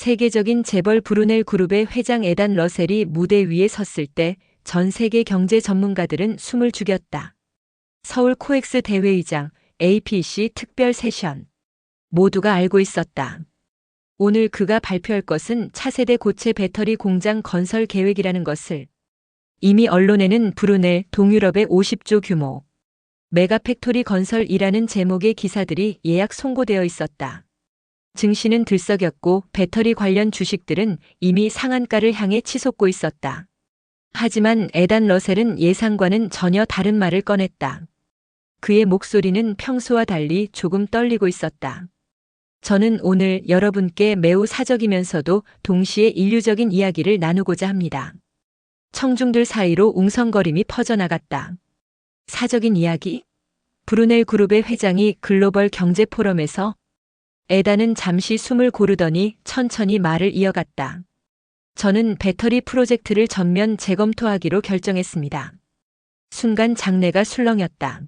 세계적인 재벌 브루넬 그룹의 회장 에단 러셀이 무대 위에 섰을 때 전 세계 경제 전문가들은 숨을 죽였다. 서울 코엑스 대회의장, APC 특별 세션. 모두가 알고 있었다. 오늘 그가 발표할 것은 차세대 고체 배터리 공장 건설 계획이라는 것을. 이미 언론에는 브루넬 동유럽의 50조 규모 메가팩토리 건설이라는 제목의 기사들이 예약 송고되어 있었다. 증시는 들썩였고 배터리 관련 주식들은 이미 상한가를 향해 치솟고 있었다. 하지만 에단 러셀은 예상과는 전혀 다른 말을 꺼냈다. 그의 목소리는 평소와 달리 조금 떨리고 있었다. 저는 오늘 여러분께 매우 사적이면서도 동시에 인류적인 이야기를 나누고자 합니다. 청중들 사이로 웅성거림이 퍼져나갔다. 사적인 이야기? 브루넬 그룹의 회장이 글로벌 경제 포럼에서. 에단은 잠시 숨을 고르더니 천천히 말을 이어갔다. 저는 배터리 프로젝트를 전면 재검토하기로 결정했습니다. 순간 장내가 술렁였다.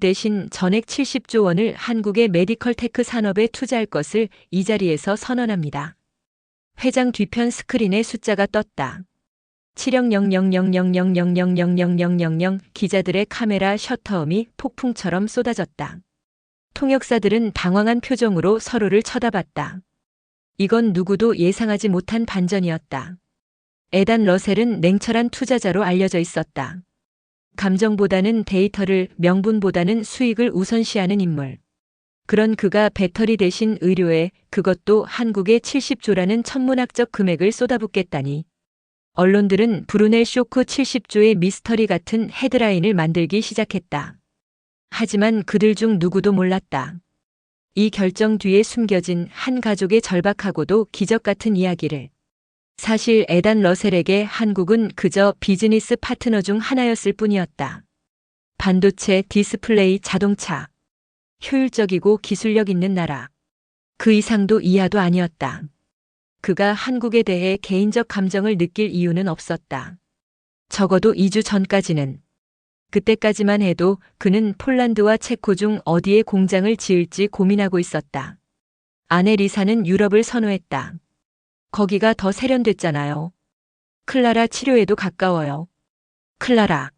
대신 전액 70조 원을 한국의 메디컬 테크 산업에 투자할 것을 이 자리에서 선언합니다. 회장 뒤편 스크린에 숫자가 떴다. 7000000000000 기자들의 카메라 셔터음이 폭풍처럼 쏟아졌다. 통역사들은 당황한 표정으로 서로를 쳐다봤다. 이건 누구도 예상하지 못한 반전이었다. 에단 러셀은 냉철한 투자자로 알려져 있었다. 감정보다는 데이터를, 명분보다는 수익을 우선시하는 인물. 그런 그가 배터리 대신 의료에, 그것도 한국의 70조라는 천문학적 금액을 쏟아붓겠다니. 언론들은 브루넬 쇼크 70조의 미스터리 같은 헤드라인을 만들기 시작했다. 하지만 그들 중 누구도 몰랐다. 이 결정 뒤에 숨겨진 한 가족의 절박하고도 기적 같은 이야기를. 사실 에단 러셀에게 한국은 그저 비즈니스 파트너 중 하나였을 뿐이었다. 반도체, 디스플레이, 자동차. 효율적이고 기술력 있는 나라. 그 이상도 이하도 아니었다. 그가 한국에 대해 개인적 감정을 느낄 이유는 없었다. 적어도 2주 전까지는. 그때까지만 해도 그는 폴란드와 체코 중 어디에 공장을 지을지 고민하고 있었다. 아내 리사는 유럽을 선호했다. 거기가 더 세련됐잖아요. 클라라 치료에도 가까워요. 클라라.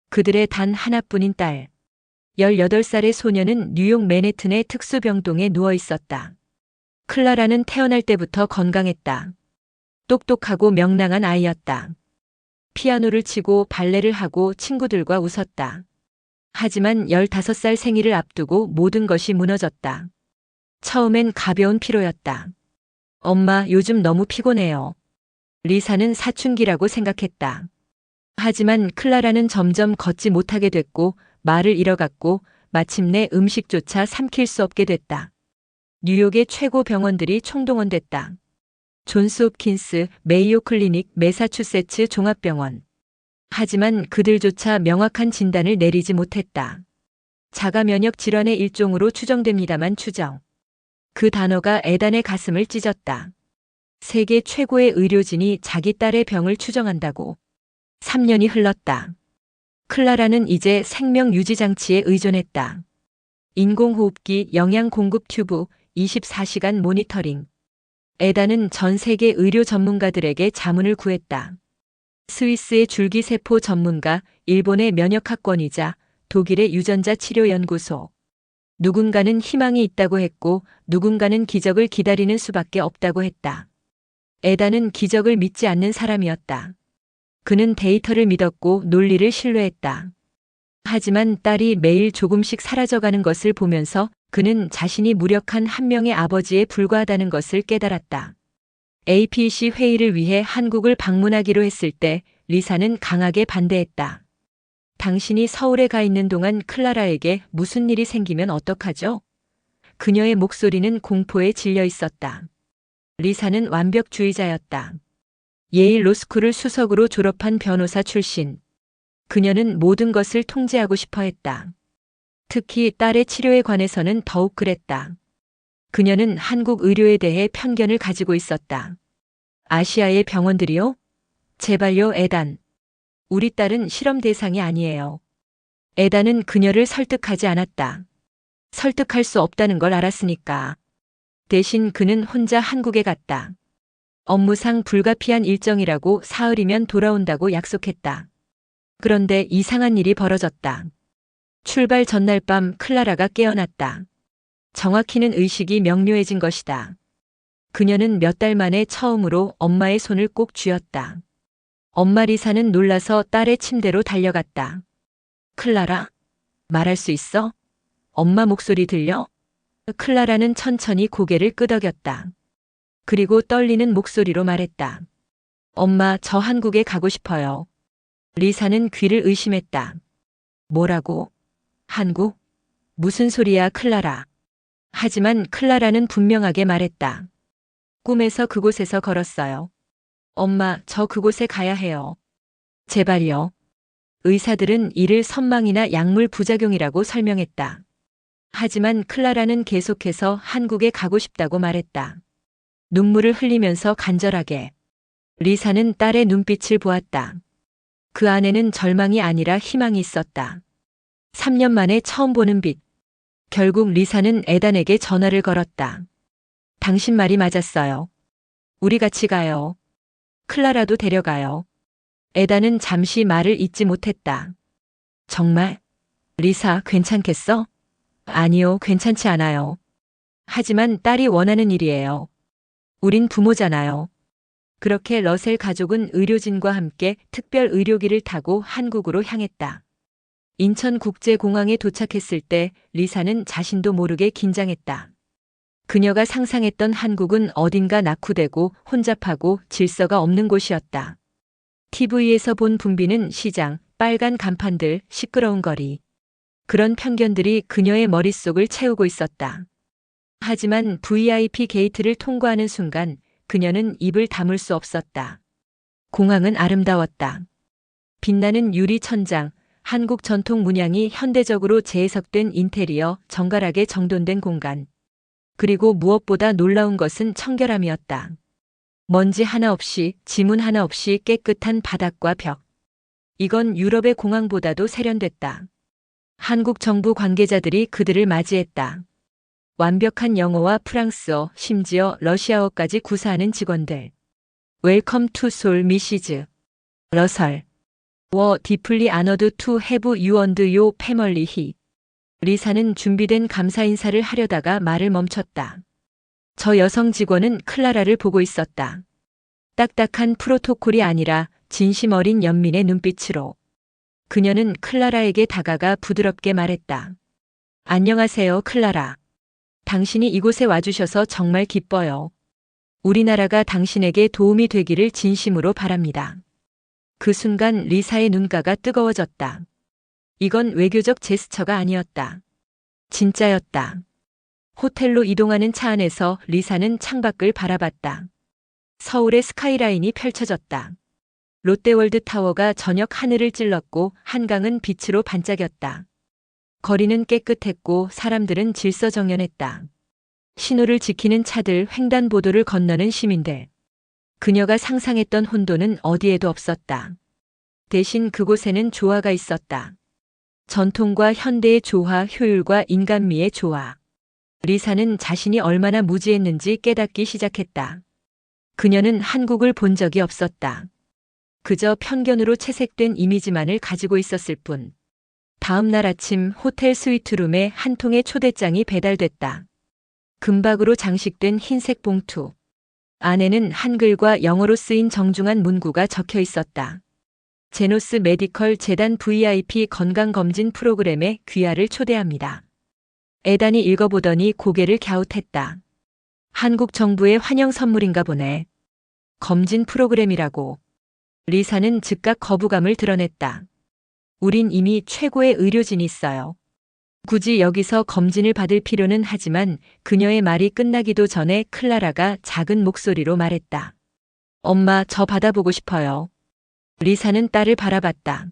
그들의 단 하나뿐인 딸. 18살의 소녀는 뉴욕 맨해튼의 특수병동에 누워 있었다. 클라라는 태어날 때부터 건강했다. 똑똑하고 명랑한 아이였다. 피아노를 치고 발레를 하고 친구들과 웃었다. 하지만 15살 생일을 앞두고 모든 것이 무너졌다. 처음엔 가벼운 피로였다. 엄마, 요즘 너무 피곤해요. 리사는 사춘기라고 생각했다. 하지만 클라라는 점점 걷지 못하게 됐고 말을 잃어갔고 마침내 음식조차 삼킬 수 없게 됐다. 뉴욕의 최고 병원들이 총동원됐다. 존스 홉킨스, 메이오 클리닉, 매사추세츠 종합병원. 하지만 그들조차 명확한 진단을 내리지 못했다. 자가 면역 질환의 일종으로 추정됩니다만 추정. 그 단어가 에단의 가슴을 찢었다. 세계 최고의 의료진이 자기 딸의 병을 추정한다고. 3년이 흘렀다. 클라라는 이제 생명 유지 장치에 의존했다. 인공호흡기, 영양 공급 튜브, 24시간 모니터링. 에단은 전 세계 의료 전문가들에게 자문을 구했다. 스위스의 줄기세포 전문가, 일본의 면역학권위자, 독일의 유전자 치료 연구소. 누군가는 희망이 있다고 했고 누군가는 기적을 기다리는 수밖에 없다고 했다. 에단은 기적을 믿지 않는 사람이었다. 그는 데이터를 믿었고 논리를 신뢰했다. 하지만 딸이 매일 조금씩 사라져가는 것을 보면서 그는 자신이 무력한 한 명의 아버지에 불과하다는 것을 깨달았다. APC 회의를 위해 한국을 방문하기로 했을 때 리사는 강하게 반대했다. 당신이 서울에 가 있는 동안 클라라에게 무슨 일이 생기면 어떡하죠? 그녀의 목소리는 공포에 질려 있었다. 리사는 완벽주의자였다. 예일 로스쿨을 수석으로 졸업한 변호사 출신. 그녀는 모든 것을 통제하고 싶어 했다. 특히 딸의 치료에 관해서는 더욱 그랬다. 그녀는 한국 의료에 대해 편견을 가지고 있었다. 아시아의 병원들이요? 제발요, 에단. 우리 딸은 실험 대상이 아니에요. 에단은 그녀를 설득하지 않았다. 설득할 수 없다는 걸 알았으니까. 대신 그는 혼자 한국에 갔다. 업무상 불가피한 일정이라고 사흘이면 돌아온다고 약속했다. 그런데 이상한 일이 벌어졌다. 출발 전날 밤 클라라가 깨어났다. 정확히는 의식이 명료해진 것이다. 그녀는 몇 달 만에 처음으로 엄마의 손을 꼭 쥐었다. 엄마 리사는 놀라서 딸의 침대로 달려갔다. 클라라, 말할 수 있어? 엄마 목소리 들려? 클라라는 천천히 고개를 끄덕였다. 그리고 떨리는 목소리로 말했다. 엄마, 저 한국에 가고 싶어요. 리사는 귀를 의심했다. 뭐라고? 한국? 무슨 소리야, 클라라. 하지만 클라라는 분명하게 말했다. 꿈에서 그곳에서 걸었어요. 엄마, 저 그곳에 가야 해요. 제발요. 의사들은 이를 선망이나 약물 부작용이라고 설명했다. 하지만 클라라는 계속해서 한국에 가고 싶다고 말했다. 눈물을 흘리면서 간절하게. 리사는 딸의 눈빛을 보았다. 그 안에는 절망이 아니라 희망이 있었다. 3년 만에 처음 보는 빛. 결국 리사는 에단에게 전화를 걸었다. 당신 말이 맞았어요. 우리 같이 가요. 클라라도 데려가요. 에단은 잠시 말을 잇지 못했다. 정말? 리사, 괜찮겠어? 아니요, 괜찮지 않아요. 하지만 딸이 원하는 일이에요. 우린 부모잖아요. 그렇게 러셀 가족은 의료진과 함께 특별 의료기를 타고 한국으로 향했다. 인천국제공항에 도착했을 때 리사는 자신도 모르게 긴장했다. 그녀가 상상했던 한국은 어딘가 낙후되고 혼잡하고 질서가 없는 곳이었다. TV에서 본 붐비는 시장, 빨간 간판들, 시끄러운 거리. 그런 편견들이 그녀의 머릿속을 채우고 있었다. 하지만 VIP 게이트를 통과하는 순간 그녀는 입을 다물 수 없었다. 공항은 아름다웠다. 빛나는 유리 천장, 한국 전통 문양이 현대적으로 재해석된 인테리어, 정갈하게 정돈된 공간. 그리고 무엇보다 놀라운 것은 청결함이었다. 먼지 하나 없이, 지문 하나 없이 깨끗한 바닥과 벽. 이건 유럽의 공항보다도 세련됐다. 한국 정부 관계자들이 그들을 맞이했다. 완벽한 영어와 프랑스어, 심지어 러시아어까지 구사하는 직원들. 웰컴 투 솔 미시즈. 러설. 워 디플리 아너드 투 해브 유언드 요 패멀리 히. 리사는 준비된 감사 인사를 하려다가 말을 멈췄다. 저 여성 직원은 클라라를 보고 있었다. 딱딱한 프로토콜이 아니라 진심 어린 연민의 눈빛으로. 그녀는 클라라에게 다가가 부드럽게 말했다. 안녕하세요, 클라라. 당신이 이곳에 와주셔서 정말 기뻐요. 우리나라가 당신에게 도움이 되기를 진심으로 바랍니다. 그 순간 리사의 눈가가 뜨거워졌다. 이건 외교적 제스처가 아니었다. 진짜였다. 호텔로 이동하는 차 안에서 리사는 창밖을 바라봤다. 서울의 스카이라인이 펼쳐졌다. 롯데월드 타워가 저녁 하늘을 찔렀고 한강은 빛으로 반짝였다. 거리는 깨끗했고 사람들은 질서정연했다. 신호를 지키는 차들, 횡단보도를 건너는 시민들. 그녀가 상상했던 혼돈은 어디에도 없었다. 대신 그곳에는 조화가 있었다. 전통과 현대의 조화, 효율과 인간미의 조화. 리사는 자신이 얼마나 무지했는지 깨닫기 시작했다. 그녀는 한국을 본 적이 없었다. 그저 편견으로 채색된 이미지만을 가지고 있었을 뿐. 다음 날 아침 호텔 스위트룸에 한 통의 초대장이 배달됐다. 금박으로 장식된 흰색 봉투. 안에는 한글과 영어로 쓰인 정중한 문구가 적혀 있었다. 제노스 메디컬 재단 VIP 건강검진 프로그램에 귀하를 초대합니다. 에단이 읽어보더니 고개를 갸웃했다. 한국 정부의 환영 선물인가 보네. 검진 프로그램이라고. 리사는 즉각 거부감을 드러냈다. 우린 이미 최고의 의료진이 있어요. 굳이 여기서 검진을 받을 필요는 하지만 그녀의 말이 끝나기도 전에 클라라가 작은 목소리로 말했다. 엄마, 저 받아보고 싶어요. 리사는 딸을 바라봤다.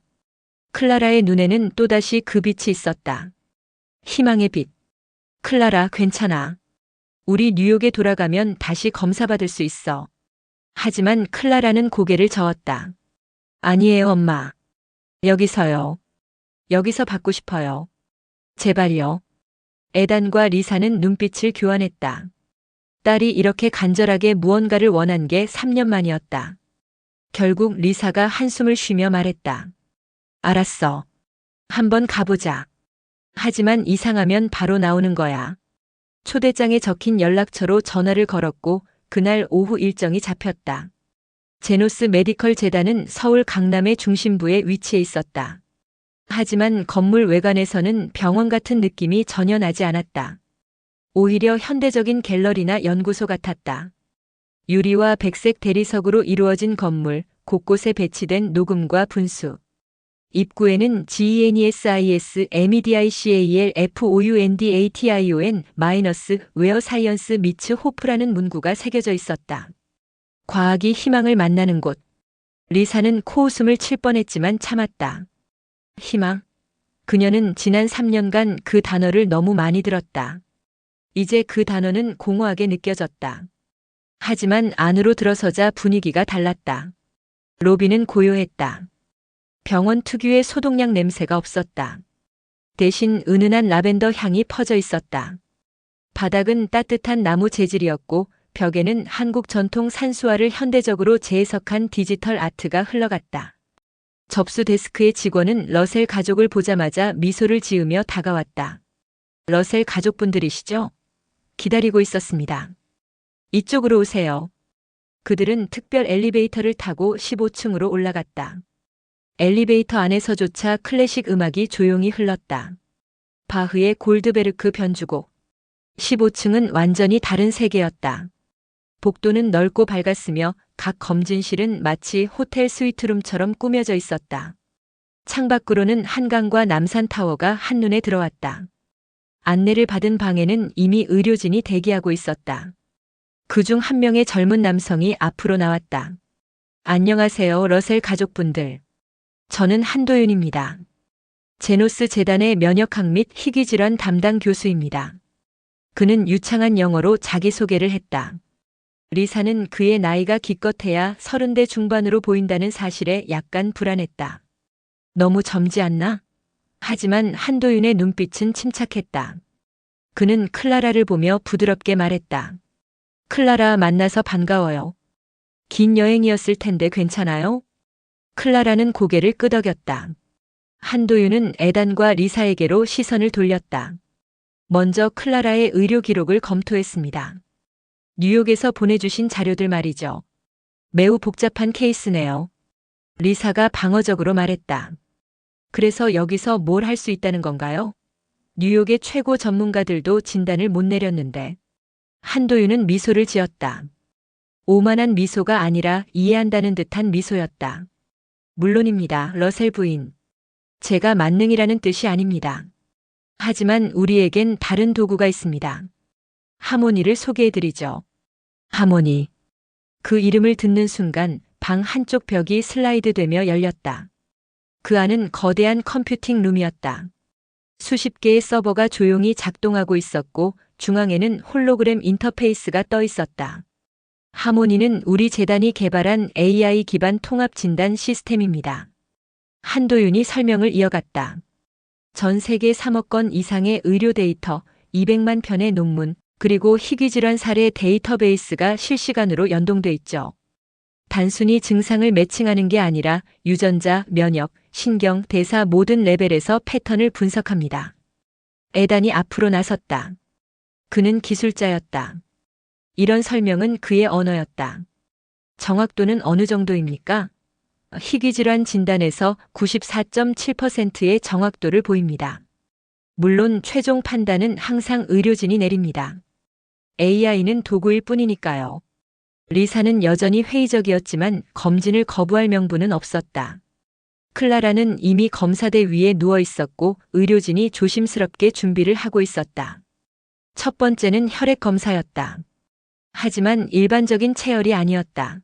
클라라의 눈에는 또다시 그 빛이 있었다. 희망의 빛. 클라라, 괜찮아. 우리 뉴욕에 돌아가면 다시 검사받을 수 있어. 하지만 클라라는 고개를 저었다. 아니에요, 엄마. 여기서요. 여기서 받고 싶어요. 제발요. 에단과 리사는 눈빛을 교환했다. 딸이 이렇게 간절하게 무언가를 원한 게 3년 만이었다. 결국 리사가 한숨을 쉬며 말했다. 알았어. 한번 가보자. 하지만 이상하면 바로 나오는 거야. 초대장에 적힌 연락처로 전화를 걸었고 그날 오후 일정이 잡혔다. 제노스 메디컬 재단은 서울 강남의 중심부에 위치해 있었다. 하지만 건물 외관에서는 병원 같은 느낌이 전혀 나지 않았다. 오히려 현대적인 갤러리나 연구소 같았다. 유리와 백색 대리석으로 이루어진 건물, 곳곳에 배치된 녹음과 분수. 입구에는 GENESIS MEDICAL FOUNDATION 웨어 사이언스 미츠 호프라는 문구가 새겨져 있었다. 과학이 희망을 만나는 곳. 리사는 코웃음을 칠 뻔했지만 참았다. 희망. 그녀는 지난 3년간 그 단어를 너무 많이 들었다. 이제 그 단어는 공허하게 느껴졌다. 하지만 안으로 들어서자 분위기가 달랐다. 로비는 고요했다. 병원 특유의 소독약 냄새가 없었다. 대신 은은한 라벤더 향이 퍼져 있었다. 바닥은 따뜻한 나무 재질이었고 벽에는 한국 전통 산수화를 현대적으로 재해석한 디지털 아트가 흘러갔다. 접수 데스크의 직원은 러셀 가족을 보자마자 미소를 지으며 다가왔다. 러셀 가족분들이시죠? 기다리고 있었습니다. 이쪽으로 오세요. 그들은 특별 엘리베이터를 타고 15층으로 올라갔다. 엘리베이터 안에서조차 클래식 음악이 조용히 흘렀다. 바흐의 골드베르크 변주곡. 15층은 완전히 다른 세계였다. 복도는 넓고 밝았으며 각 검진실은 마치 호텔 스위트룸처럼 꾸며져 있었다. 창밖으로는 한강과 남산타워가 한눈에 들어왔다. 안내를 받은 방에는 이미 의료진이 대기하고 있었다. 그중 한 명의 젊은 남성이 앞으로 나왔다. 안녕하세요, 러셀 가족분들. 저는 한도윤입니다. 제노스 재단의 면역학 및 희귀질환 담당 교수입니다. 그는 유창한 영어로 자기소개를 했다. 리사는 그의 나이가 기껏해야 30대 중반으로 보인다는 사실에 약간 불안했다. 너무 젊지 않나? 하지만 한도윤의 눈빛은 침착했다. 그는 클라라를 보며 부드럽게 말했다. 클라라, 만나서 반가워요. 긴 여행이었을 텐데 괜찮아요? 클라라는 고개를 끄덕였다. 한도윤은 에단과 리사에게로 시선을 돌렸다. 먼저 클라라의 의료 기록을 검토했습니다. 뉴욕에서 보내주신 자료들 말이죠. 매우 복잡한 케이스네요. 리사가 방어적으로 말했다. 그래서 여기서 뭘 할 수 있다는 건가요? 뉴욕의 최고 전문가들도 진단을 못 내렸는데. 한도윤은 미소를 지었다. 오만한 미소가 아니라 이해한다는 듯한 미소였다. 물론입니다, 러셀 부인. 제가 만능이라는 뜻이 아닙니다. 하지만 우리에겐 다른 도구가 있습니다. 하모니를 소개해드리죠. 하모니. 그 이름을 듣는 순간 방 한쪽 벽이 슬라이드되며 열렸다. 그 안은 거대한 컴퓨팅 룸이었다. 수십 개의 서버가 조용히 작동하고 있었고 중앙에는 홀로그램 인터페이스가 떠 있었다. 하모니는 우리 재단이 개발한 AI 기반 통합 진단 시스템입니다. 한도윤이 설명을 이어갔다. 전 세계 3억 건 이상의 의료 데이터, 200만 편의 논문, 그리고 희귀질환 사례 데이터베이스가 실시간으로 연동돼 있죠. 단순히 증상을 매칭하는 게 아니라 유전자, 면역, 신경, 대사 모든 레벨에서 패턴을 분석합니다. 에단이 앞으로 나섰다. 그는 기술자였다. 이런 설명은 그의 언어였다. 정확도는 어느 정도입니까? 희귀질환 진단에서 94.7%의 정확도를 보입니다. 물론 최종 판단은 항상 의료진이 내립니다. AI는 도구일 뿐이니까요. 리사는 여전히 회의적이었지만 검진을 거부할 명분은 없었다. 클라라는 이미 검사대 위에 누워 있었고 의료진이 조심스럽게 준비를 하고 있었다. 첫 번째는 혈액 검사였다. 하지만 일반적인 체열이 아니었다.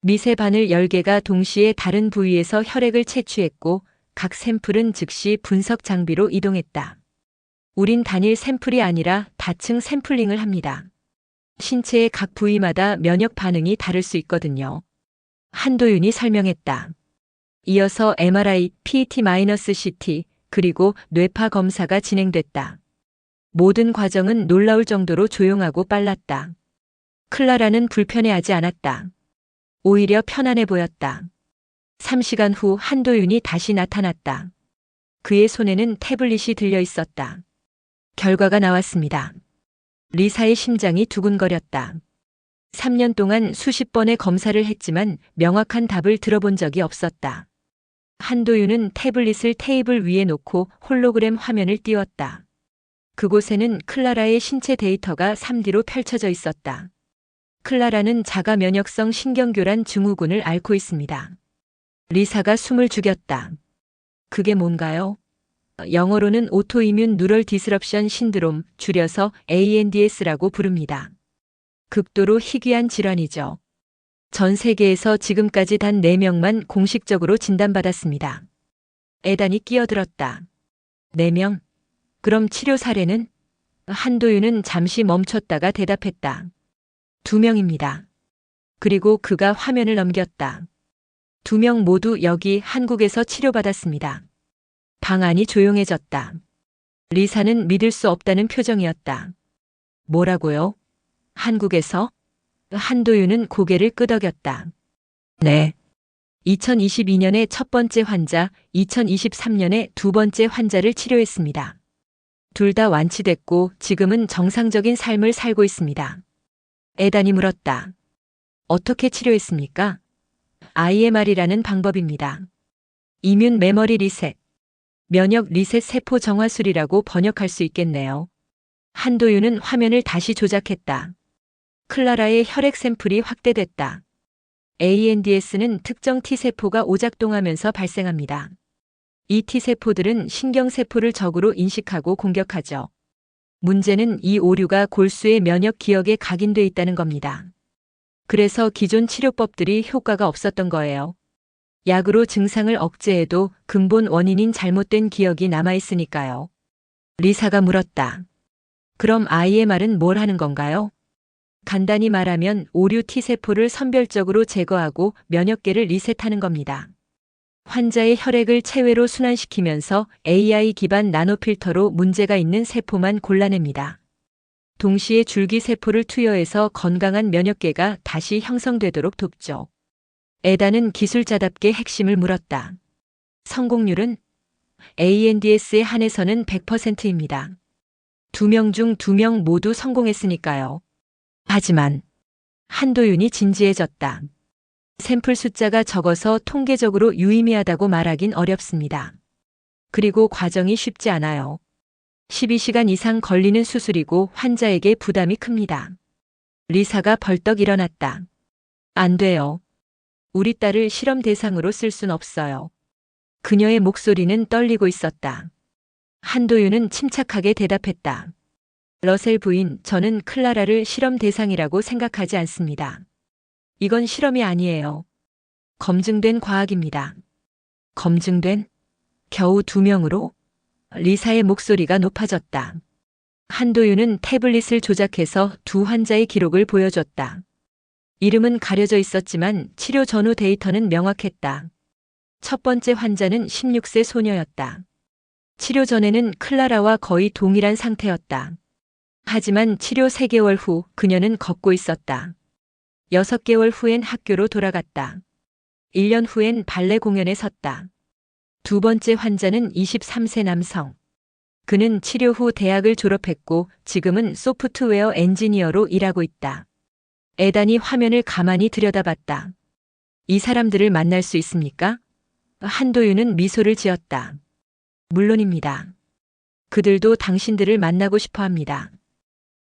미세 바늘 10개가 동시에 다른 부위에서 혈액을 채취했고 각 샘플은 즉시 분석 장비로 이동했다. 우린 단일 샘플이 아니라 다층 샘플링을 합니다. 신체의 각 부위마다 면역 반응이 다를 수 있거든요. 한도윤이 설명했다. 이어서 MRI, PET-CT, 그리고 뇌파 검사가 진행됐다. 모든 과정은 놀라울 정도로 조용하고 빨랐다. 클라라는 불편해하지 않았다. 오히려 편안해 보였다. 3시간 후 한도윤이 다시 나타났다. 그의 손에는 태블릿이 들려 있었다. 결과가 나왔습니다. 리사의 심장이 두근거렸다. 3년 동안 수십 번의 검사를 했지만 명확한 답을 들어본 적이 없었다. 한도윤은 태블릿을 테이블 위에 놓고 홀로그램 화면을 띄웠다. 그곳에는 클라라의 신체 데이터가 3D로 펼쳐져 있었다. 클라라는 자가 면역성 신경교란 증후군을 앓고 있습니다. 리사가 숨을 죽였다. 그게 뭔가요? 영어로는 오토이뮨 뉴럴 디스럽션 신드롬, 줄여서 ANDS라고 부릅니다. 극도로 희귀한 질환이죠. 전 세계에서 지금까지 단 4명만 공식적으로 진단받았습니다. 에단이 끼어들었다. 4명? 그럼 치료 사례는? 한도윤은 잠시 멈췄다가 대답했다. 2명입니다. 그리고 그가 화면을 넘겼다. 2명 모두 여기 한국에서 치료받았습니다. 방 안이 조용해졌다. 리사는 믿을 수 없다는 표정이었다. 뭐라고요? 한국에서? 한도윤은 고개를 끄덕였다. 네. 2022년에 첫 번째 환자, 2023년에 두 번째 환자를 치료했습니다. 둘 다 완치됐고 지금은 정상적인 삶을 살고 있습니다. 에단이 물었다. 어떻게 치료했습니까? IMR이라는 방법입니다. 이뮨 메모리 리셋, 면역 리셋 세포 정화술이라고 번역할 수 있겠네요. 한도윤은 화면을 다시 조작했다. 클라라의 혈액 샘플이 확대됐다. ANDS는 특정 T세포가 오작동하면서 발생합니다. 이 T세포들은 신경세포를 적으로 인식하고 공격하죠. 문제는 이 오류가 골수의 면역 기억에 각인돼 있다는 겁니다. 그래서 기존 치료법들이 효과가 없었던 거예요. 약으로 증상을 억제해도 근본 원인인 잘못된 기억이 남아있으니까요. 리사가 물었다. 그럼 IMR은 뭘 하는 건가요? 간단히 말하면 오류 T세포를 선별적으로 제거하고 면역계를 리셋하는 겁니다. 환자의 혈액을 체외로 순환시키면서 AI 기반 나노필터로 문제가 있는 세포만 골라냅니다. 동시에 줄기세포를 투여해서 건강한 면역계가 다시 형성되도록 돕죠. 에단은 기술자답게 핵심을 물었다. 성공률은? ANDS에 한해서는 100%입니다. 2명 중 2명 모두 성공했으니까요. 하지만 한도윤이 진지해졌다. 샘플 숫자가 적어서 통계적으로 유의미하다고 말하긴 어렵습니다. 그리고 과정이 쉽지 않아요. 12시간 이상 걸리는 수술이고 환자에게 부담이 큽니다. 리사가 벌떡 일어났다. 안 돼요. 우리 딸을 실험 대상으로 쓸 순 없어요. 그녀의 목소리는 떨리고 있었다. 한도윤은 침착하게 대답했다. 러셀 부인, 저는 클라라를 실험 대상이라고 생각하지 않습니다. 이건 실험이 아니에요. 검증된 과학입니다. 검증된? 겨우 2명으로? 리사의 목소리가 높아졌다. 한도윤은 태블릿을 조작해서 두 환자의 기록을 보여줬다. 이름은 가려져 있었지만 치료 전후 데이터는 명확했다. 첫 번째 환자는 16세 소녀였다. 치료 전에는 클라라와 거의 동일한 상태였다. 하지만 치료 3개월 후 그녀는 걷고 있었다. 6개월 후엔 학교로 돌아갔다. 1년 후엔 발레 공연에 섰다. 두 번째 환자는 23세 남성. 그는 치료 후 대학을 졸업했고 지금은 소프트웨어 엔지니어로 일하고 있다. 에단이 화면을 가만히 들여다봤다. 이 사람들을 만날 수 있습니까? 한도윤은 미소를 지었다. 물론입니다. 그들도 당신들을 만나고 싶어 합니다.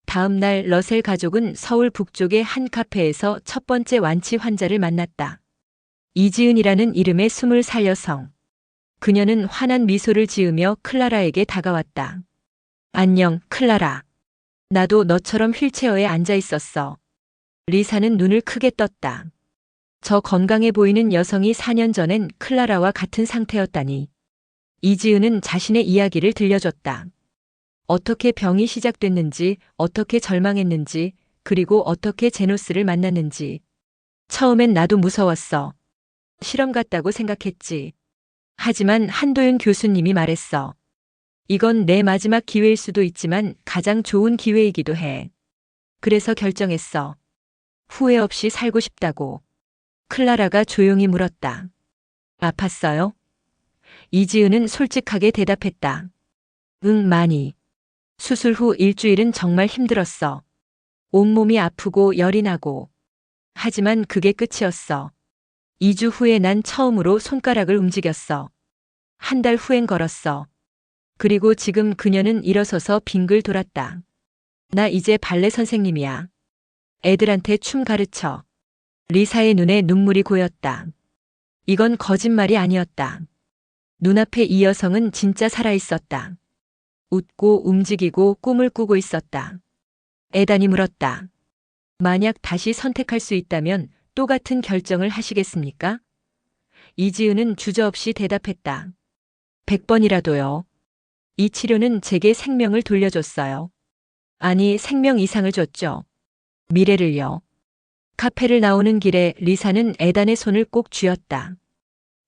다음 날 러셀 가족은 서울 북쪽의 한 카페에서 첫 번째 완치 환자를 만났다. 이지은이라는 이름의 20살 여성. 그녀는 환한 미소를 지으며 클라라에게 다가왔다. 안녕, 클라라. 나도 너처럼 휠체어에 앉아 있었어. 리사는 눈을 크게 떴다. 저 건강해 보이는 여성이 4년 전엔 클라라와 같은 상태였다니. 이지은은 자신의 이야기를 들려줬다. 어떻게 병이 시작됐는지, 어떻게 절망했는지, 그리고 어떻게 제노스를 만났는지. 처음엔 나도 무서웠어. 실험 같다고 생각했지. 하지만 한도윤 교수님이 말했어. 이건 내 마지막 기회일 수도 있지만 가장 좋은 기회이기도 해. 그래서 결정했어. 후회 없이 살고 싶다고. 클라라가 조용히 물었다. 아팠어요? 이지은은 솔직하게 대답했다. 응, 많이. 수술 후 일주일은 정말 힘들었어. 온몸이 아프고 열이 나고. 하지만 그게 끝이었어. 2주 후에 난 처음으로 손가락을 움직였어. 한 달 후엔 걸었어. 그리고 지금 그녀는 일어서서 빙글 돌았다. 나 이제 발레 선생님이야. 애들한테 춤 가르쳐. 리사의 눈에 눈물이 고였다. 이건 거짓말이 아니었다. 눈앞에 이 여성은 진짜 살아있었다. 웃고 움직이고 꿈을 꾸고 있었다. 에단이 물었다. 만약 다시 선택할 수 있다면 똑같은 결정을 하시겠습니까? 이지은은 주저없이 대답했다. 100번이라도요. 이 치료는 제게 생명을 돌려줬어요. 아니, 생명 이상을 줬죠. 미래를요. 카페를 나오는 길에 리사는 에단의 손을 꼭 쥐었다.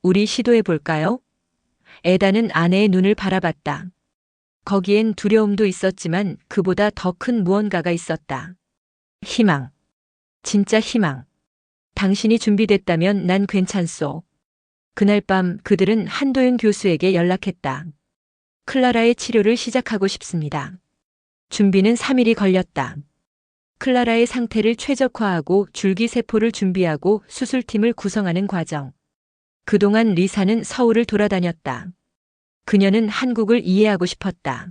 우리 시도해 볼까요? 에단은 아내의 눈을 바라봤다. 거기엔 두려움도 있었지만 그보다 더 큰 무언가가 있었다. 희망. 진짜 희망. 당신이 준비됐다면 난 괜찮소. 그날 밤 그들은 한도윤 교수에게 연락했다. 클라라의 치료를 시작하고 싶습니다. 준비는 3일이 걸렸다. 클라라의 상태를 최적화하고 줄기세포를 준비하고 수술팀을 구성하는 과정. 그동안 리사는 서울을 돌아다녔다. 그녀는 한국을 이해하고 싶었다.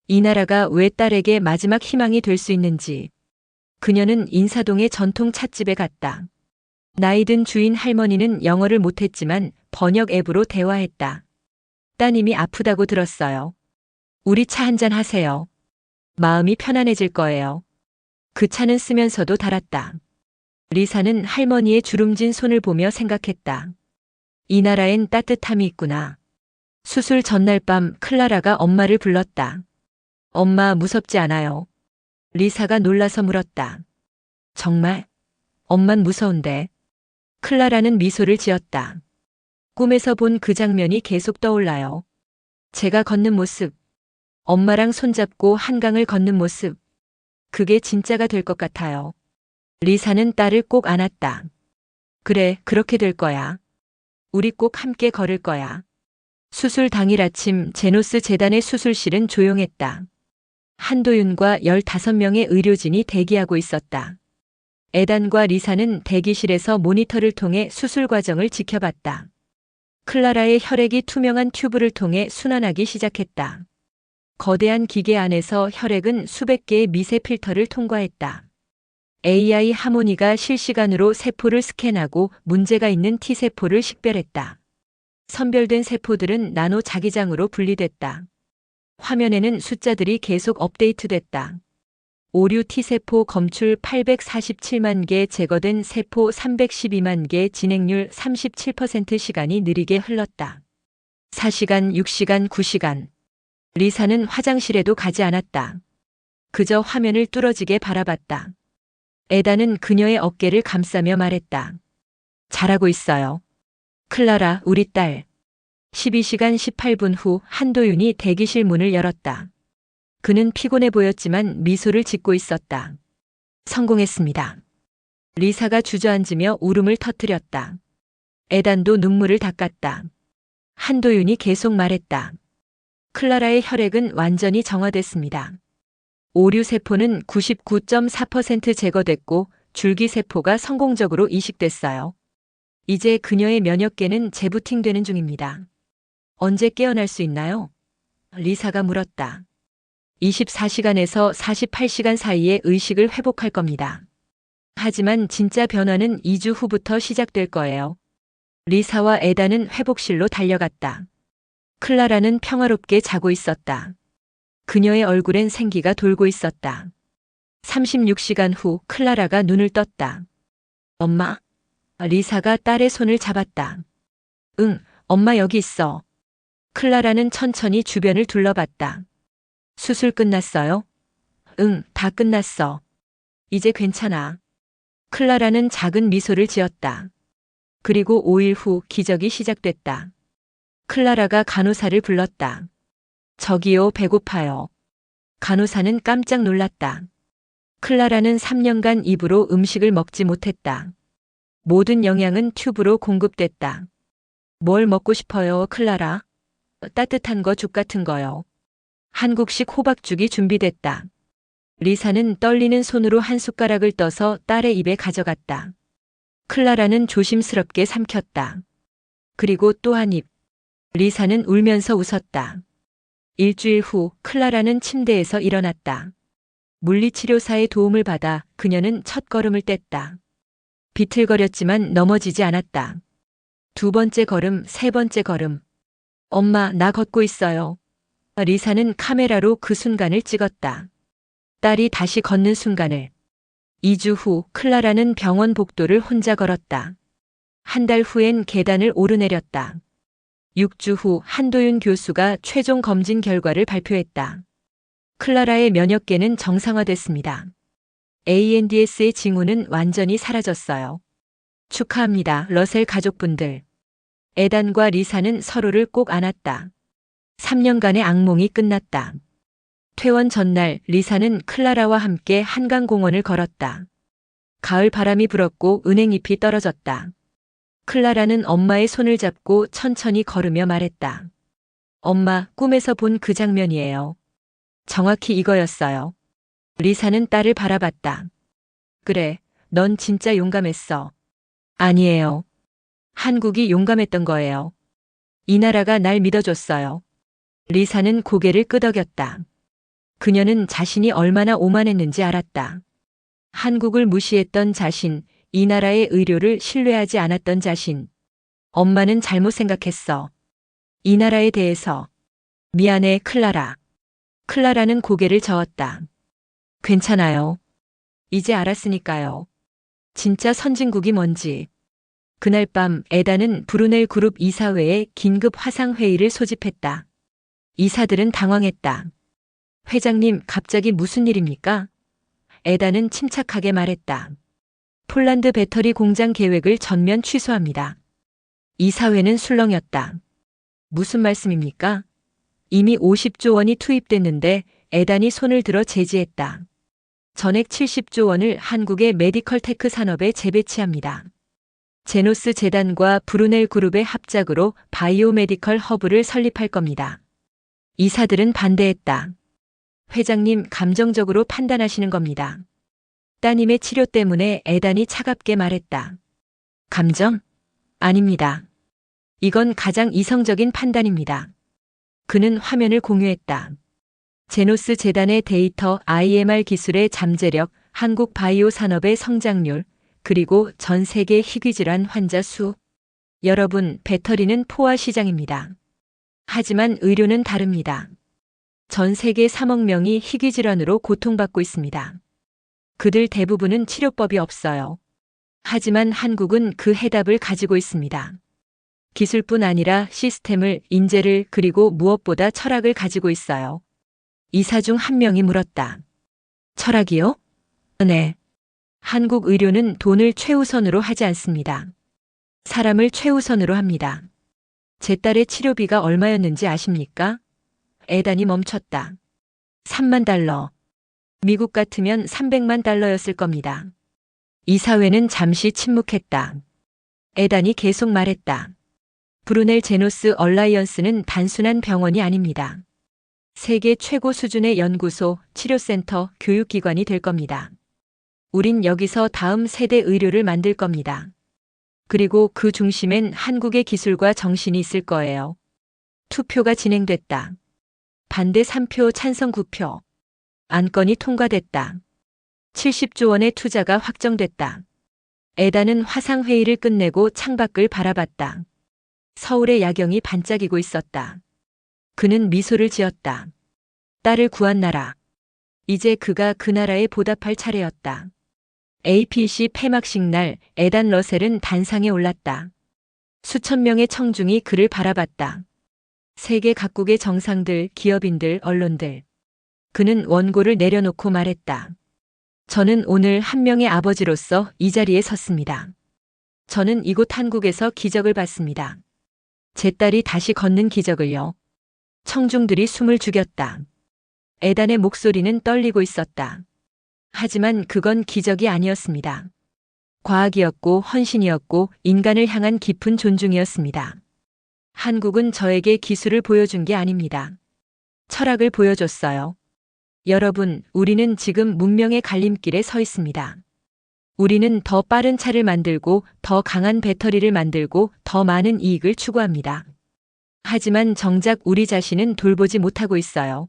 이 나라가 왜 딸에게 마지막 희망이 될 수 있는지. 그녀는 인사동의 전통 찻집에 갔다. 나이든 주인 할머니는 영어를 못했지만 번역 앱으로 대화했다. 따님이 아프다고 들었어요. 우리 차 한잔 하세요. 마음이 편안해질 거예요. 그 차는 쓰면서도 달았다. 리사는 할머니의 주름진 손을 보며 생각했다. 이 나라엔 따뜻함이 있구나. 수술 전날 밤 클라라가 엄마를 불렀다. 엄마 무섭지 않아요? 리사가 놀라서 물었다. 정말? 엄만 무서운데. 클라라는 미소를 지었다. 꿈에서 본 그 장면이 계속 떠올라요. 제가 걷는 모습. 엄마랑 손잡고 한강을 걷는 모습. 그게 진짜가 될 것 같아요. 리사는 딸을 꼭 안았다. 그래, 그렇게 될 거야. 우리 꼭 함께 걸을 거야. 수술 당일 아침 제노스 재단의 수술실은 조용했다. 한도윤과 15명의 의료진이 대기하고 있었다. 에단과 리사는 대기실에서 모니터를 통해 수술 과정을 지켜봤다. 클라라의 혈액이 투명한 튜브를 통해 순환하기 시작했다. 거대한 기계 안에서 혈액은 수백 개의 미세 필터를 통과했다. AI 하모니가 실시간으로 세포를 스캔하고 문제가 있는 T세포를 식별했다. 선별된 세포들은 나노 자기장으로 분리됐다. 화면에는 숫자들이 계속 업데이트됐다. 오류 T세포 검출 847만 개, 제거된 세포 312만 개, 진행률 37%. 시간이 느리게 흘렀다. 4시간, 6시간, 9시간. 리사는 화장실에도 가지 않았다. 그저 화면을 뚫어지게 바라봤다. 에다는 그녀의 어깨를 감싸며 말했다. 잘하고 있어요. 클라라, 우리 딸. 12시간 18분 후 한도윤이 대기실 문을 열었다. 그는 피곤해 보였지만 미소를 짓고 있었다. 성공했습니다. 리사가 주저앉으며 울음을 터뜨렸다. 에단도 눈물을 닦았다. 한도윤이 계속 말했다. 클라라의 혈액은 완전히 정화됐습니다. 오류세포는 99.4% 제거됐고 줄기세포가 성공적으로 이식됐어요. 이제 그녀의 면역계는 재부팅되는 중입니다. 언제 깨어날 수 있나요? 리사가 물었다. 24시간에서 48시간 사이에 의식을 회복할 겁니다. 하지만 진짜 변화는 2주 후부터 시작될 거예요. 리사와 에다는 회복실로 달려갔다. 클라라는 평화롭게 자고 있었다. 그녀의 얼굴엔 생기가 돌고 있었다. 36시간 후 클라라가 눈을 떴다. 엄마? 리사가 딸의 손을 잡았다. 응, 엄마 여기 있어. 클라라는 천천히 주변을 둘러봤다. 수술 끝났어요? 응, 다 끝났어. 이제 괜찮아. 클라라는 작은 미소를 지었다. 그리고 5일 후 기적이 시작됐다. 클라라가 간호사를 불렀다. 저기요, 배고파요. 간호사는 깜짝 놀랐다. 클라라는 3년간 입으로 음식을 먹지 못했다. 모든 영양은 튜브로 공급됐다. 뭘 먹고 싶어요, 클라라? 따뜻한 거 죽 같은 거요. 한국식 호박죽이 준비됐다. 리사는 떨리는 손으로 한 숟가락을 떠서 딸의 입에 가져갔다. 클라라는 조심스럽게 삼켰다. 그리고 또 한 입. 리사는 울면서 웃었다. 일주일 후 클라라는 침대에서 일어났다. 물리치료사의 도움을 받아 그녀는 첫걸음을 뗐다. 비틀거렸지만 넘어지지 않았다. 두 번째 걸음, 세 번째 걸음. 엄마, 나 걷고 있어요. 리사는 카메라로 그 순간을 찍었다. 딸이 다시 걷는 순간을. 2주 후 클라라는 병원 복도를 혼자 걸었다. 한 달 후엔 계단을 오르내렸다. 6주 후 한도윤 교수가 최종 검진 결과를 발표했다. 클라라의 면역계는 정상화됐습니다. ANDS의 징후는 완전히 사라졌어요. 축하합니다, 러셀 가족분들. 에단과 리사는 서로를 꼭 안았다. 3년간의 악몽이 끝났다. 퇴원 전날 리사는 클라라와 함께 한강공원을 걸었다. 가을 바람이 불었고 은행잎이 떨어졌다. 클라라는 엄마의 손을 잡고 천천히 걸으며 말했다. 엄마, 꿈에서 본 그 장면이에요. 정확히 이거였어요. 리사는 딸을 바라봤다. 그래, 넌 진짜 용감했어. 아니에요. 한국이 용감했던 거예요. 이 나라가 날 믿어줬어요. 리사는 고개를 끄덕였다. 그녀는 자신이 얼마나 오만했는지 알았다. 한국을 무시했던 자신, 이 나라의 의료를 신뢰하지 않았던 자신. 엄마는 잘못 생각했어. 이 나라에 대해서. 미안해, 클라라. 클라라는 고개를 저었다. 괜찮아요. 이제 알았으니까요. 진짜 선진국이 뭔지. 그날 밤 에다는 브루넬 그룹 이사회에 긴급 화상회의를 소집했다. 이사들은 당황했다. 회장님, 갑자기 무슨 일입니까? 에다는 침착하게 말했다. 폴란드 배터리 공장 계획을 전면 취소합니다. 이사회는 술렁였다. 무슨 말씀입니까? 이미 50조 원이 투입됐는데 에단이 손을 들어 제지했다. 전액 70조 원을 한국의 메디컬 테크 산업에 재배치합니다. 제노스 재단과 브루넬 그룹의 합작으로 바이오메디컬 허브를 설립할 겁니다. 이사들은 반대했다. 회장님, 감정적으로 판단하시는 겁니다. 따님의 치료 때문에 에단이 차갑게 말했다. 감정? 아닙니다. 이건 가장 이성적인 판단입니다. 그는 화면을 공유했다. 제노스 재단의 데이터 IMR 기술의 잠재력, 한국 바이오 산업의 성장률, 그리고 전 세계 희귀질환 환자 수. 여러분, 배터리는 포화 시장입니다. 하지만 의료는 다릅니다. 전 세계 3억 명이 희귀질환으로 고통받고 있습니다. 그들 대부분은 치료법이 없어요. 하지만 한국은 그 해답을 가지고 있습니다. 기술뿐 아니라 시스템을, 인재를, 그리고 무엇보다 철학을 가지고 있어요. 이사 중 한 명이 물었다. 철학이요? 네. 한국 의료는 돈을 최우선으로 하지 않습니다. 사람을 최우선으로 합니다. 제 딸의 치료비가 얼마였는지 아십니까? 에단이 멈췄다. 3만 달러. 미국 같으면 300만 달러였을 겁니다. 이사회는 잠시 침묵했다. 에단이 계속 말했다. 브루넬 제노스 얼라이언스는 단순한 병원이 아닙니다. 세계 최고 수준의 연구소, 치료센터, 교육기관이 될 겁니다. 우린 여기서 다음 세대 의료를 만들 겁니다. 그리고 그 중심엔 한국의 기술과 정신이 있을 거예요. 투표가 진행됐다. 반대 3표, 찬성 9표. 안건이 통과됐다. 70조 원의 투자가 확정됐다. 에다는 화상회의를 끝내고 창밖을 바라봤다. 서울의 야경이 반짝이고 있었다. 그는 미소를 지었다. 딸을 구한 나라. 이제 그가 그 나라에 보답할 차례였다. APC 폐막식 날 에단 러셀은 단상에 올랐다. 수천 명의 청중이 그를 바라봤다. 세계 각국의 정상들, 기업인들, 언론들. 그는 원고를 내려놓고 말했다. 저는 오늘 한 명의 아버지로서 이 자리에 섰습니다. 저는 이곳 한국에서 기적을 봤습니다. 제 딸이 다시 걷는 기적을요. 청중들이 숨을 죽였다. 에단의 목소리는 떨리고 있었다. 하지만 그건 기적이 아니었습니다. 과학이었고 헌신이었고 인간을 향한 깊은 존중이었습니다. 한국은 저에게 기술을 보여준 게 아닙니다. 철학을 보여줬어요. 여러분, 우리는 지금 문명의 갈림길에 서 있습니다. 우리는 더 빠른 차를 만들고 더 강한 배터리를 만들고 더 많은 이익을 추구합니다. 하지만 정작 우리 자신은 돌보지 못하고 있어요.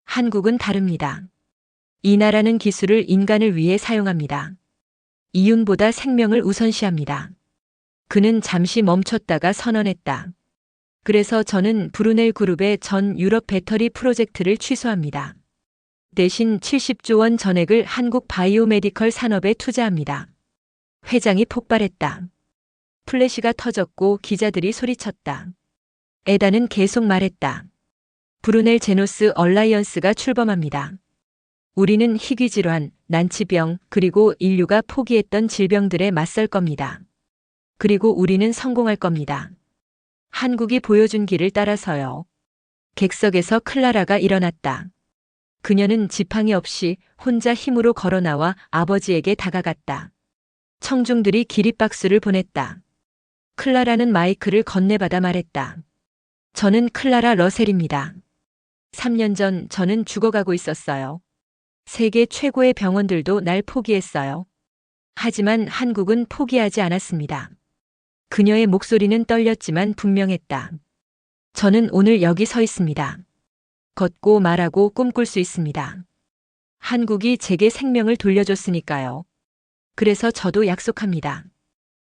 한국은 다릅니다. 이 나라는 기술을 인간을 위해 사용합니다. 이윤보다 생명을 우선시합니다. 그는 잠시 멈췄다가 선언했다. 그래서 저는 브루넬 그룹의 전 유럽 배터리 프로젝트를 취소합니다. 대신 70조 원 전액을 한국 바이오메디컬 산업에 투자합니다. 회장이 폭발했다. 플래시가 터졌고 기자들이 소리쳤다. 에다는 계속 말했다. 브루넬 제노스 얼라이언스가 출범합니다. 우리는 희귀질환, 난치병, 그리고 인류가 포기했던 질병들에 맞설 겁니다. 그리고 우리는 성공할 겁니다. 한국이 보여준 길을 따라서요. 객석에서 클라라가 일어났다. 그녀는 지팡이 없이 혼자 힘으로 걸어나와 아버지에게 다가갔다. 청중들이 기립박수를 보냈다. 클라라는 마이크를 건네받아 말했다. 저는 클라라 러셀입니다. 3년 전 저는 죽어가고 있었어요. 세계 최고의 병원들도 날 포기했어요. 하지만 한국은 포기하지 않았습니다. 그녀의 목소리는 떨렸지만 분명했다. 저는 오늘 여기 서 있습니다. 걷고 말하고 꿈꿀 수 있습니다. 한국이 제게 생명을 돌려줬으니까요. 그래서 저도 약속합니다.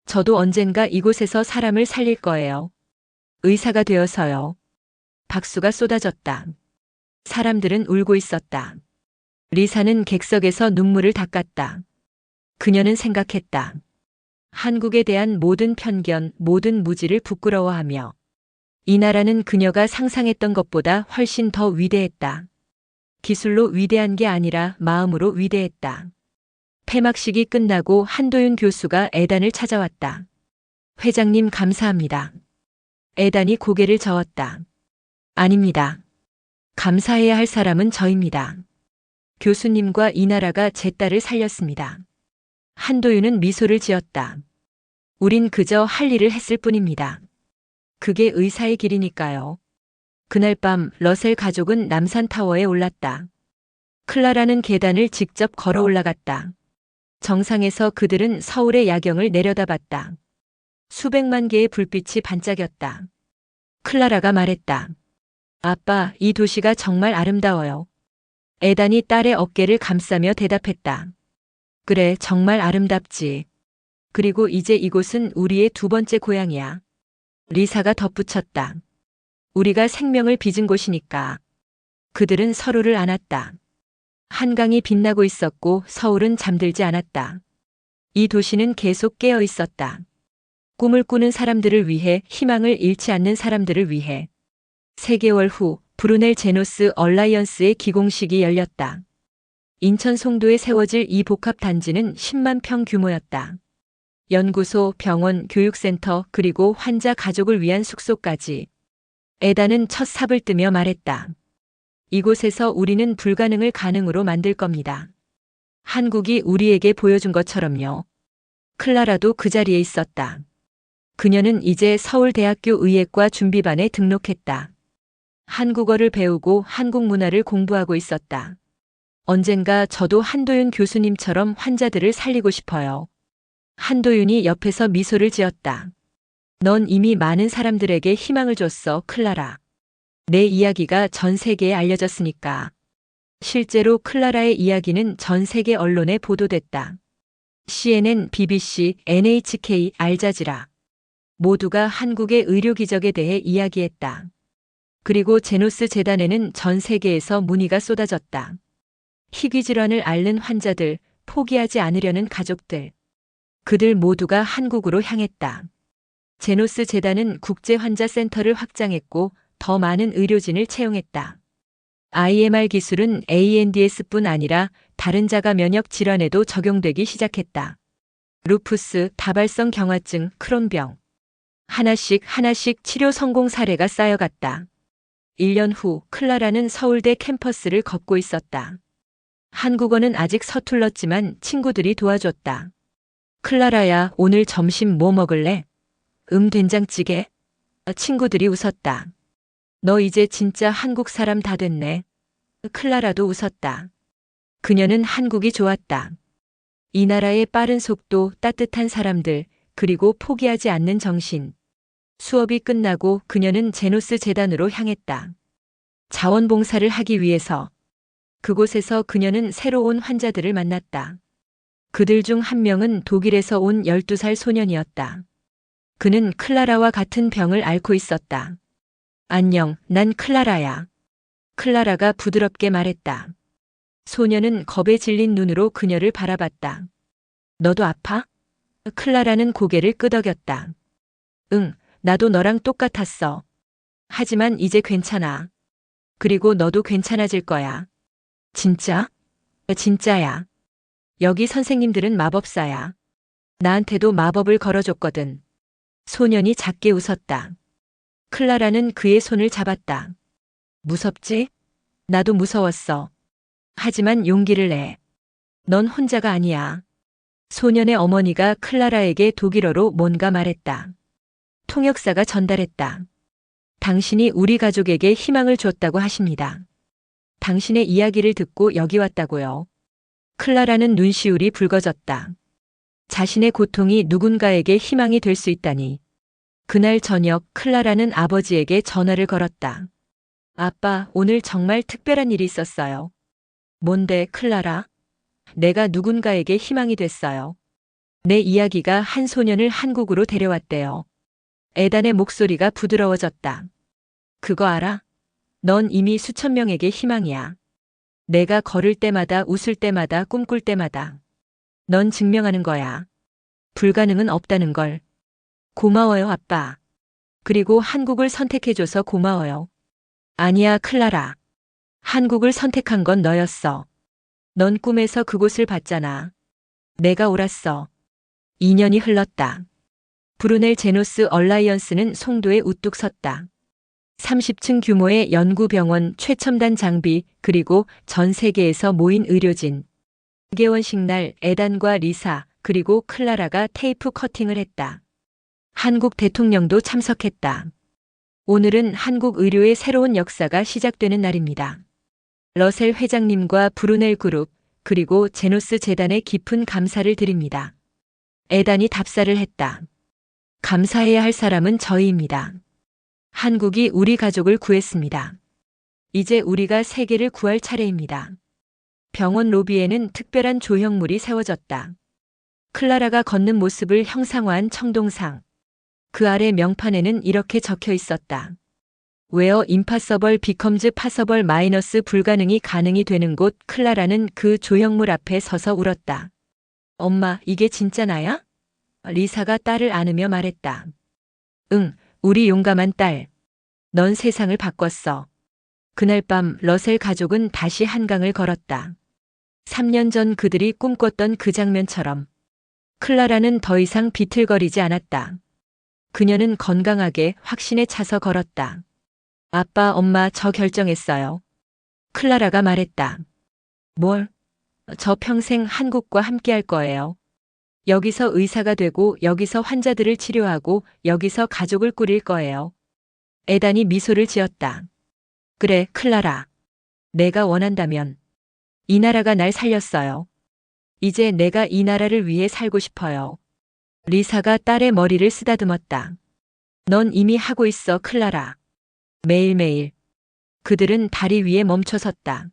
저도 언젠가 이곳에서 사람을 살릴 거예요. 의사가 되어서요. 박수가 쏟아졌다. 사람들은 울고 있었다. 리사는 객석에서 눈물을 닦았다. 그녀는 생각했다. 한국에 대한 모든 편견, 모든 무지를 부끄러워하며 이 나라는 그녀가 상상했던 것보다 훨씬 더 위대했다. 기술로 위대한 게 아니라 마음으로 위대했다. 폐막식이 끝나고 한도윤 교수가 에단을 찾아왔다. 회장님 감사합니다. 에단이 고개를 저었다. 아닙니다. 감사해야 할 사람은 저입니다. 교수님과 이 나라가 제 딸을 살렸습니다. 한도윤은 미소를 지었다. 우린 그저 할 일을 했을 뿐입니다. 그게 의사의 길이니까요. 그날 밤 러셀 가족은 남산타워에 올랐다. 클라라는 계단을 직접 걸어 올라갔다. 정상에서 그들은 서울의 야경을 내려다봤다. 수백만 개의 불빛이 반짝였다. 클라라가 말했다. 아빠, 이 도시가 정말 아름다워요. 에단이 딸의 어깨를 감싸며 대답했다. 그래, 정말 아름답지. 그리고 이제 이곳은 우리의 두 번째 고향이야. 리사가 덧붙였다. 우리가 생명을 빚은 곳이니까. 그들은 서로를 안았다. 한강이 빛나고 있었고 서울은 잠들지 않았다. 이 도시는 계속 깨어 있었다. 꿈을 꾸는 사람들을 위해, 희망을 잃지 않는 사람들을 위해. 3개월 후 브루넬 제노스 얼라이언스의 기공식이 열렸다. 인천 송도에 세워질 이 복합 단지는 10만 평 규모였다. 연구소, 병원, 교육센터, 그리고 환자 가족을 위한 숙소까지. 에다는 첫 삽을 뜨며 말했다. 이곳에서 우리는 불가능을 가능으로 만들 겁니다. 한국이 우리에게 보여준 것처럼요. 클라라도 그 자리에 있었다. 그녀는 이제 서울대학교 의예과 준비반에 등록했다. 한국어를 배우고 한국 문화를 공부하고 있었다. 언젠가 저도 한도윤 교수님처럼 환자들을 살리고 싶어요. 한도윤이 옆에서 미소를 지었다. 넌 이미 많은 사람들에게 희망을 줬어, 클라라. 내 이야기가 전 세계에 알려졌으니까. 실제로 클라라의 이야기는 전 세계 언론에 보도됐다. CNN, BBC, NHK, 알자지라. 모두가 한국의 의료 기적에 대해 이야기했다. 그리고 제노스 재단에는 전 세계에서 문의가 쏟아졌다. 희귀질환을 앓는 환자들, 포기하지 않으려는 가족들. 그들 모두가 한국으로 향했다. 제노스 재단은 국제환자센터를 확장했고 더 많은 의료진을 채용했다. IMR 기술은 ANDS뿐 아니라 다른 자가 면역 질환에도 적용되기 시작했다. 루푸스, 다발성 경화증, 크론병. 하나씩 치료 성공 사례가 쌓여갔다. 1년 후 클라라는 서울대 캠퍼스를 걷고 있었다. 한국어는 아직 서툴렀지만 친구들이 도와줬다. 클라라야, 오늘 점심 뭐 먹을래? 된장찌개? 친구들이 웃었다. 너 이제 진짜 한국 사람 다 됐네. 클라라도 웃었다. 그녀는 한국이 좋았다. 이 나라의 빠른 속도, 따뜻한 사람들, 그리고 포기하지 않는 정신. 수업이 끝나고 그녀는 제노스 재단으로 향했다. 자원봉사를 하기 위해서. 그곳에서 그녀는 새로운 환자들을 만났다. 그들 중 한 명은 독일에서 온 12살 소년이었다. 그는 클라라와 같은 병을 앓고 있었다. 안녕, 난 클라라야. 클라라가 부드럽게 말했다. 소년은 겁에 질린 눈으로 그녀를 바라봤다. 너도 아파? 클라라는 고개를 끄덕였다. 응, 나도 너랑 똑같았어. 하지만 이제 괜찮아. 그리고 너도 괜찮아질 거야. 진짜? 진짜야. 여기 선생님들은 마법사야. 나한테도 마법을 걸어줬거든. 소년이 작게 웃었다. 클라라는 그의 손을 잡았다. 무섭지? 나도 무서웠어. 하지만 용기를 내. 넌 혼자가 아니야. 소년의 어머니가 클라라에게 독일어로 뭔가 말했다. 통역사가 전달했다. 당신이 우리 가족에게 희망을 줬다고 하십니다. 당신의 이야기를 듣고 여기 왔다고요. 클라라는 눈시울이 붉어졌다. 자신의 고통이 누군가에게 희망이 될 수 있다니. 그날 저녁 클라라는 아버지에게 전화를 걸었다. 아빠, 오늘 정말 특별한 일이 있었어요. 뭔데, 클라라? 내가 누군가에게 희망이 됐어요. 내 이야기가 한 소년을 한국으로 데려왔대요. 에단의 목소리가 부드러워졌다. 그거 알아? 넌 이미 수천 명에게 희망이야. 내가 걸을 때마다, 웃을 때마다, 꿈꿀 때마다. 넌 증명하는 거야. 불가능은 없다는 걸. 고마워요, 아빠. 그리고 한국을 선택해줘서 고마워요. 아니야, 클라라. 한국을 선택한 건 너였어. 넌 꿈에서 그곳을 봤잖아. 내가 옳았어. 2년이 흘렀다. 브루넬 제노스 얼라이언스는 송도에 우뚝 섰다. 30층 규모의 연구병원, 최첨단 장비, 그리고 전 세계에서 모인 의료진. 개원식 날 에단과 리사, 그리고 클라라가 테이프 커팅을 했다. 한국 대통령도 참석했다. 오늘은 한국 의료의 새로운 역사가 시작되는 날입니다. 러셀 회장님과 브루넬 그룹, 그리고 제노스 재단에 깊은 감사를 드립니다. 에단이 답사를 했다. 감사해야 할 사람은 저희입니다. 한국이 우리 가족을 구했습니다. 이제 우리가 세계를 구할 차례입니다. 병원 로비에는 특별한 조형물이 세워졌다. 클라라가 걷는 모습을 형상화한 청동상. 그 아래 명판에는 이렇게 적혀 있었다. Where impossible becomes possible 마이너스 불가능이 가능이 되는 곳. 클라라는 그 조형물 앞에 서서 울었다. 엄마, 이게 진짜 나야? 리사가 딸을 안으며 말했다. 응, 우리 용감한 딸. 넌 세상을 바꿨어. 그날 밤 러셀 가족은 다시 한강을 걸었다. 3년 전 그들이 꿈꿨던 그 장면처럼. 클라라는 더 이상 비틀거리지 않았다. 그녀는 건강하게 확신에 차서 걸었다. 아빠, 엄마, 저 결정했어요. 클라라가 말했다. 뭘? 저 평생 한국과 함께할 거예요. 여기서 의사가 되고, 여기서 환자들을 치료하고, 여기서 가족을 꾸릴 거예요. 에단이 미소를 지었다. 그래, 클라라. 내가 원한다면. 이 나라가 날 살렸어요. 이제 내가 이 나라를 위해 살고 싶어요. 리사가 딸의 머리를 쓰다듬었다. 넌 이미 하고 있어, 클라라. 매일매일. 그들은 다리 위에 멈춰 섰다.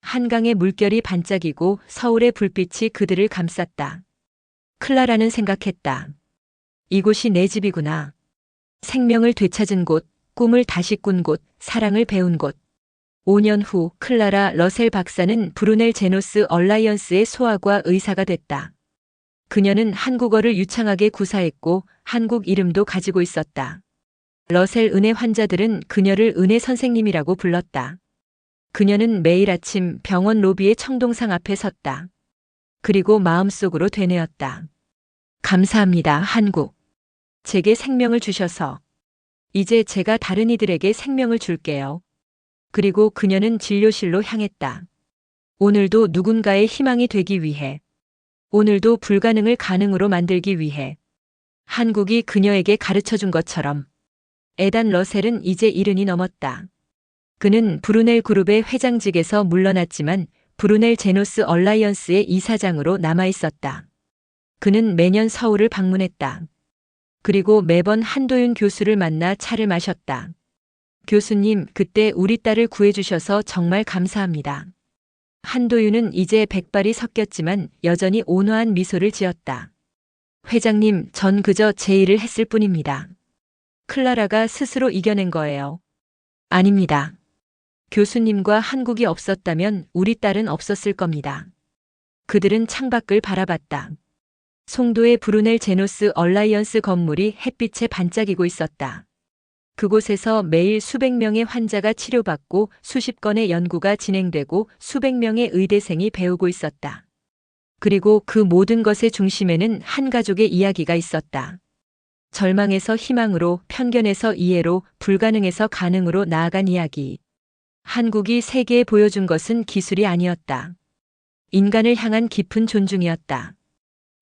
한강의 물결이 반짝이고 서울의 불빛이 그들을 감쌌다. 클라라는 생각했다. 이곳이 내 집이구나. 생명을 되찾은 곳, 꿈을 다시 꾼 곳, 사랑을 배운 곳. 5년 후 클라라 러셀 박사는 브루넬 제노스 얼라이언스의 소아과 의사가 됐다. 그녀는 한국어를 유창하게 구사했고 한국 이름도 가지고 있었다. 러셀 은혜 환자들은 그녀를 은혜 선생님이라고 불렀다. 그녀는 매일 아침 병원 로비의 청동상 앞에 섰다. 그리고 마음속으로 되뇌었다. 감사합니다, 한국. 제게 생명을 주셔서. 이제 제가 다른 이들에게 생명을 줄게요. 그리고 그녀는 진료실로 향했다. 오늘도 누군가의 희망이 되기 위해, 오늘도 불가능을 가능으로 만들기 위해 한국이 그녀에게 가르쳐 준 것처럼 에단 러셀은 이제 70이 넘었다. 그는 브루넬 그룹의 회장직에서 물러났지만 브루넬 제노스 얼라이언스의 이사장으로 남아 있었다. 그는 매년 서울을 방문했다. 그리고 매번 한도윤 교수를 만나 차를 마셨다. 교수님, 그때 우리 딸을 구해주셔서 정말 감사합니다. 한도윤은 이제 백발이 섞였지만 여전히 온화한 미소를 지었다. 회장님, 전 그저 제 일을 했을 뿐입니다. 클라라가 스스로 이겨낸 거예요. 아닙니다. 교수님과 한국이 없었다면 우리 딸은 없었을 겁니다. 그들은 창밖을 바라봤다. 송도의 브루넬 제노스 얼라이언스 건물이 햇빛에 반짝이고 있었다. 그곳에서 매일 수백 명의 환자가 치료받고 수십 건의 연구가 진행되고 수백 명의 의대생이 배우고 있었다. 그리고 그 모든 것의 중심에는 한 가족의 이야기가 있었다. 절망에서 희망으로, 편견에서 이해로, 불가능에서 가능으로 나아간 이야기. 한국이 세계에 보여준 것은 기술이 아니었다. 인간을 향한 깊은 존중이었다.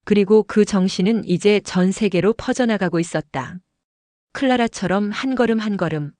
그리고 그 정신은 이제 전 세계로 퍼져나가고 있었다. 클라라처럼 한 걸음 한 걸음,